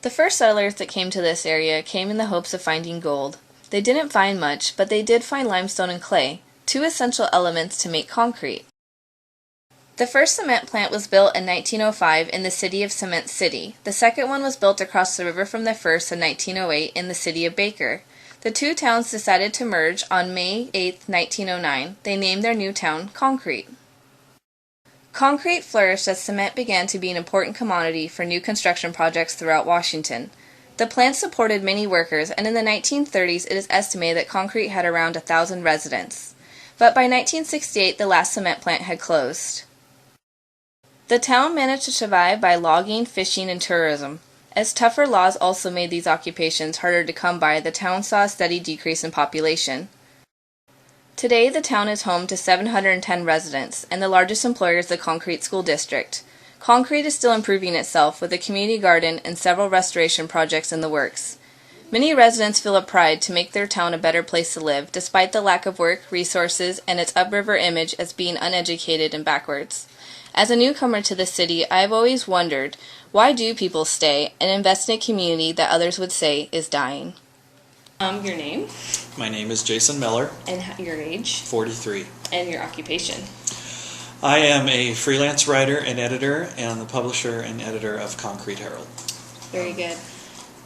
The first settlers that came to this area came in the hopes of finding gold. They didn't find much, but they did find limestone and clay, two essential elements to make concrete. The first cement plant was built in 1905 in the city of Cement City. The second one was built across the river from the first in 1908 in the city of Baker. The two towns decided to merge on May 8, 1909. They named their new town Concrete. Concrete flourished as cement began to be an important commodity for new construction projects throughout Washington. The plant supported many workers, and in the 1930s it is estimated that Concrete had around 1,000 residents. But by 1968 the last cement plant had closed. The town managed to survive by logging, fishing, and tourism. As tougher laws also made these occupations harder to come by, the town saw a steady decrease in population. Today, the town is home to 710 residents, and the largest employer is the Concrete School District. Concrete is still improving itself, with a community garden and several restoration projects in the works. Many residents feel a pride to make their town a better place to live, despite the lack of work, resources, and its upriver image as being uneducated and backwards. As a newcomer to the city, I have always wondered, why do people stay and invest in a community that others would say is dying? Your name? My name is Jason Miller. And your age? 43. And your occupation? I am a freelance writer and editor and the publisher and editor of Concrete Herald. Very good.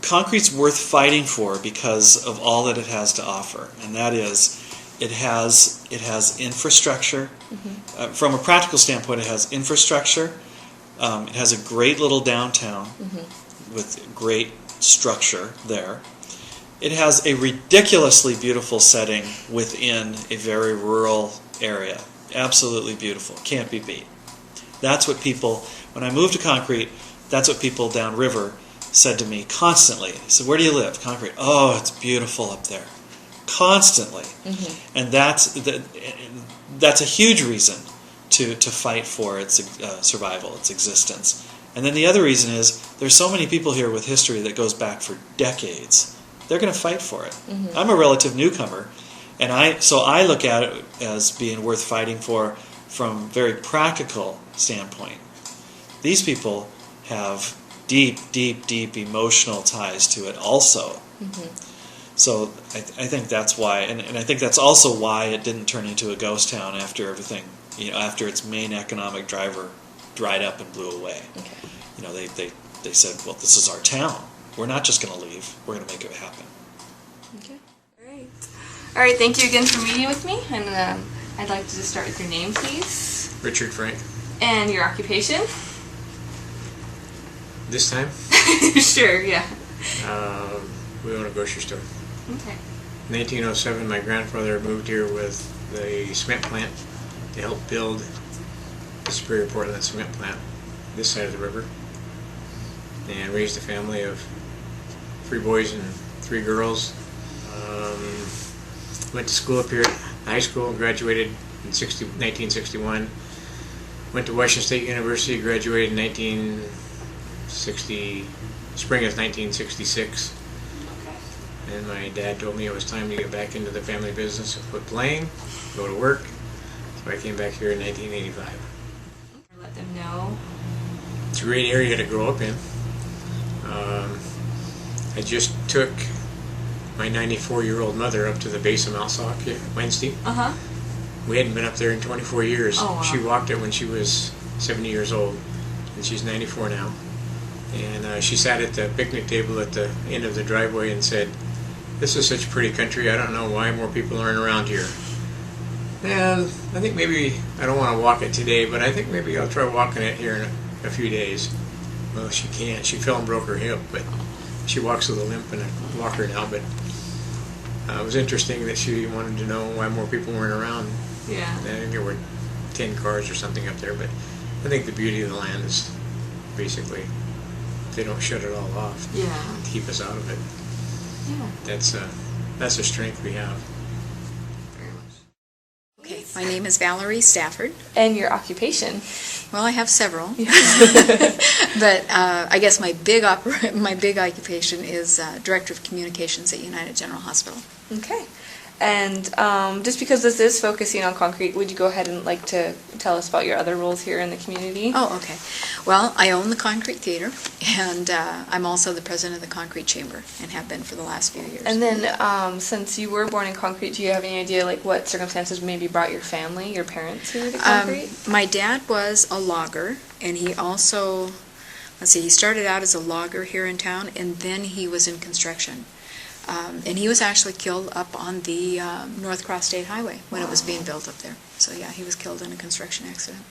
Concrete's worth fighting for because of all that it has to offer, and that is it has infrastructure. Mm-hmm. From a practical standpoint, it has infrastructure. It has a great little downtown with great structure there. It has a ridiculously beautiful setting within a very rural area. Absolutely beautiful. Can't be beat. That's what people, when I moved to Concrete, that's what people downriver said to me constantly. They said, "Where do you live?" Concrete. "Oh, it's beautiful up there." Constantly. Mm-hmm. And that's a huge reason to fight for its survival, its existence. And then the other reason is there's so many people here with history that goes back for decades. They're going to fight for it. Mm-hmm. I'm a relative newcomer, and so I look at it as being worth fighting for from a very practical standpoint. These people have deep, deep, deep emotional ties to it also. Mm-hmm. So I think that's why, and I think that's also why it didn't turn into a ghost town after everything, after its main economic driver dried up and blew away. Okay. They said, well, this is our town. We're not just going to leave. We're going to make it happen. Okay. All right. Thank you again for meeting with me. And I'd like to just start with your name, please. Richard Frank. And your occupation? This time? Sure, yeah. We own a grocery store. Okay. In 1907, my grandfather moved here with the cement plant to help build the Superior Portland cement plant this side of the river, and raised a family of 3 boys and 3 girls. Went to school up here at high school, graduated in 1961. Went to Washington State University, graduated in spring of 1966. And my dad told me it was time to get back into the family business and quit playing, go to work. So I came back here in 1985. Let them know. It's a great area to grow up in. I just took my 94-year-old mother up to the base of Mount Sauk Wednesday. Uh-huh. We hadn't been up there in 24 years. Oh, wow. She walked it when she was 70 years old, and she's 94 now. And she sat at the picnic table at the end of the driveway and said, "This is such a pretty country, I don't know why more people aren't around here." And I think maybe, I don't want to walk it today, but I think maybe I'll try walking it here in a few days. Well, she can't. She fell and broke her hip, but she walks with a limp and a walker now. But it was interesting that she wanted to know why more people weren't around. Yeah. I think there were 10 cars or something up there, but I think the beauty of the land is basically they don't shut it all off. Yeah. And keep us out of it. Yeah. That's a strength we have. Very much. Okay, my name is Valerie Stafford. And your occupation? Well, I have several, but I guess my big occupation is Director of Communications at United General Hospital. Okay. And just because this is focusing on concrete, would you go ahead and like to tell us about your other roles here in the community? Oh, okay. Well, I own the Concrete Theater, and I'm also the president of the Concrete Chamber, and have been for the last few years. And then, since you were born in concrete, do you have any idea like what circumstances maybe brought your family, your parents here to concrete? My dad was a logger, and he also, let's see, he started out as a logger here in town, and then he was in construction. And he was actually killed up on the North Cross State Highway when it was being built up there. So yeah, he was killed in a construction accident.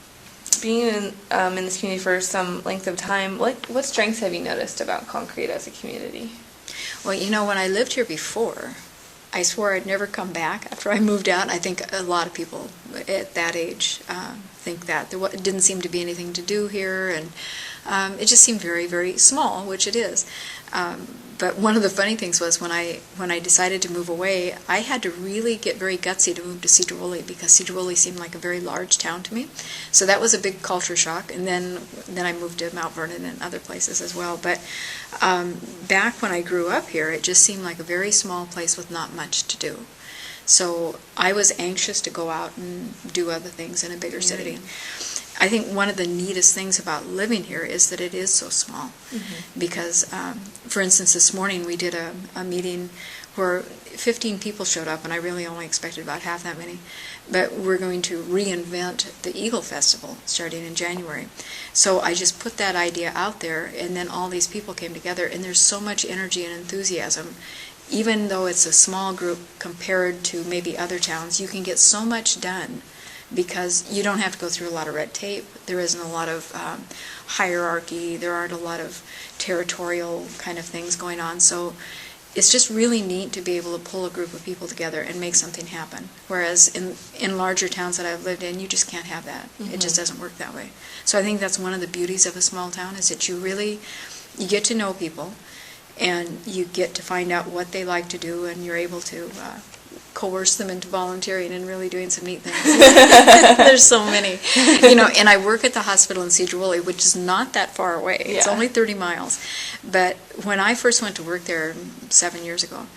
Being in this community for some length of time, what strengths have you noticed about concrete as a community? Well, you know, when I lived here before, I swore I'd never come back after I moved out. I think a lot of people at that age think that there didn't seem to be anything to do here, and it just seemed very, very small, which it is. But one of the funny things was when I decided to move away, I had to really get very gutsy to move to Cedrowoli, because Cedrowoli seemed like a very large town to me. So that was a big culture shock. And then I moved to Mount Vernon and other places as well. But back when I grew up here, it just seemed like a very small place with not much to do. So I was anxious to go out and do other things in a bigger city. I think one of the neatest things about living here is that it is so small. Mm-hmm. Because, for instance, this morning we did a meeting where 15 people showed up, and I really only expected about half that many. But we're going to reinvent the Eagle Festival starting in January. So I just put that idea out there, and then all these people came together, and there's so much energy and enthusiasm. Even though it's a small group compared to maybe other towns, you can get so much done, because you don't have to go through a lot of red tape. There isn't a lot of hierarchy. There aren't a lot of territorial kind of things going on. So it's just really neat to be able to pull a group of people together and make something happen. Whereas in larger towns that I've lived in, you just can't have that. Mm-hmm. It just doesn't work that way. So I think that's one of the beauties of a small town, is that you get to know people, and you get to find out what they like to do, and you're able to coerce them into volunteering and really doing some neat things. There's so many. And I work at the hospital in Cedrowoli, which is not that far away. It's only 30 miles. But when I first went to work there 7 years ago,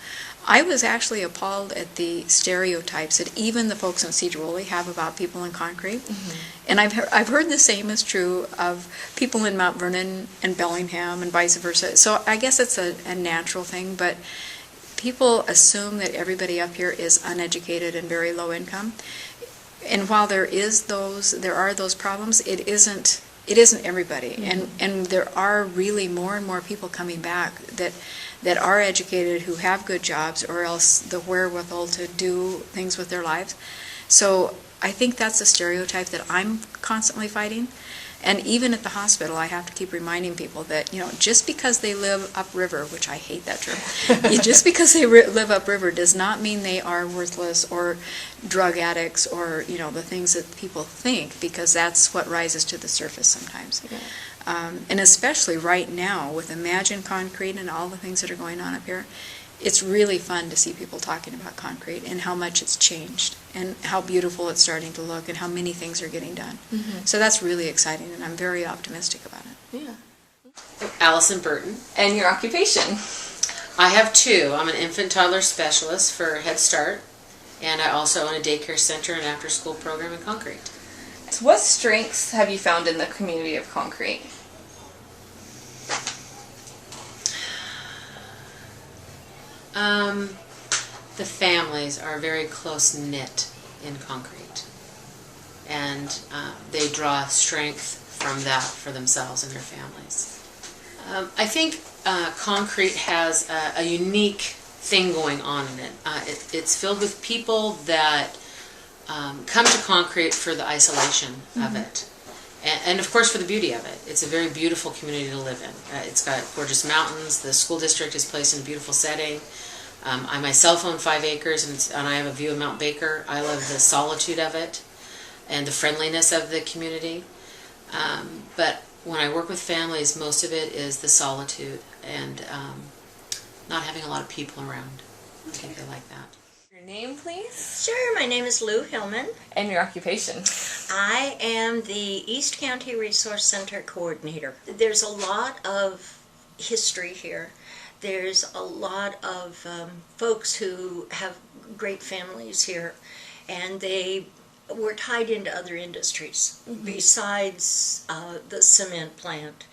I was actually appalled at the stereotypes that even the folks in Cedrowoli have about people in concrete. Mm-hmm. And I've heard the same is true of people in Mount Vernon and Bellingham and vice versa. So I guess it's a natural thing, but people assume that everybody up here is uneducated and very low income. And while there are those problems, it isn't everybody. Mm-hmm. And there are really more and more people coming back that are educated, who have good jobs, or else the wherewithal to do things with their lives. So I think that's a stereotype that I'm constantly fighting. And even at the hospital, I have to keep reminding people that, just because they live upriver, which I hate that term, just because they live upriver does not mean they are worthless or drug addicts or, the things that people think, because that's what rises to the surface sometimes. Yeah. And especially right now with Imagine Concrete and all the things that are going on up here, it's really fun to see people talking about concrete and how much it's changed and how beautiful it's starting to look and how many things are getting done. Mm-hmm. So that's really exciting, and I'm very optimistic about it. Yeah. Allison Burton. And your occupation? I have two. I'm an infant toddler specialist for Head Start, and I also own a daycare center and after-school program in concrete. So what strengths have you found in the community of concrete? The families are very close-knit in concrete, and they draw strength from that for themselves and their families. I think concrete has a unique thing going on in it. It's filled with people that come to concrete for the isolation of it. And of course for the beauty of it. It's a very beautiful community to live in. It's got gorgeous mountains. The school district is placed in a beautiful setting. I myself own 5 acres, and I have a view of Mount Baker. I love the solitude of it and the friendliness of the community. But when I work with families, most of it is the solitude and not having a lot of people around. I think they like that. Your name, please? Sure, my name is Lou Hillman. And your occupation? I am the East County Resource Center Coordinator. There's a lot of history here, there's a lot of folks who have great families here, and they were tied into other industries besides the cement plant.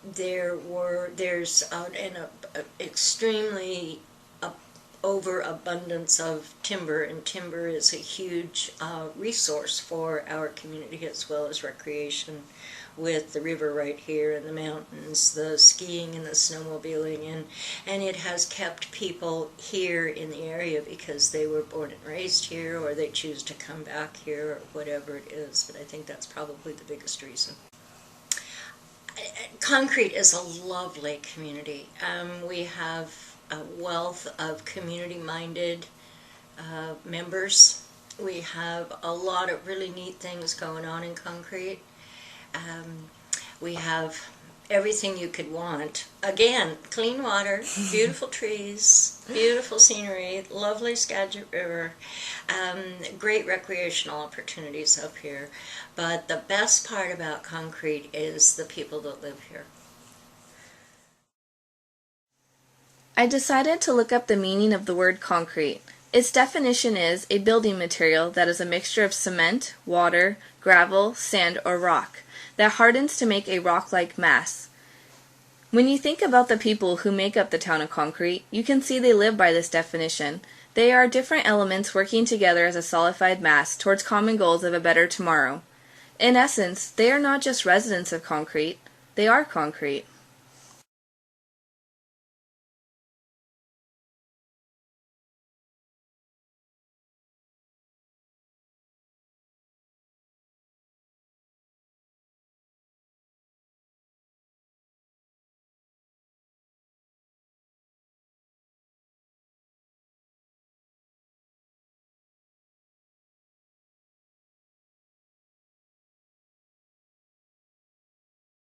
There's an extremely overabundance of timber, and timber is a huge resource for our community as well as recreation, with the river right here and the mountains, the skiing and the snowmobiling, and it has kept people here in the area because they were born and raised here, or they choose to come back here, or whatever it is. But I think that's probably the biggest reason. Concrete is a lovely community. We have a wealth of community-minded members. We have a lot of really neat things going on in Concrete. We have everything you could want. Again, clean water, beautiful trees, beautiful scenery, lovely Skagit River, great recreational opportunities up here. But the best part about Concrete is the people that live here. I decided to look up the meaning of the word concrete. Its definition is a building material that is a mixture of cement, water, gravel, sand, or rock that hardens to make a rock-like mass. When you think about the people who make up the town of Concrete, you can see they live by this definition. They are different elements working together as a solidified mass towards common goals of a better tomorrow. In essence, they are not just residents of Concrete, they are Concrete.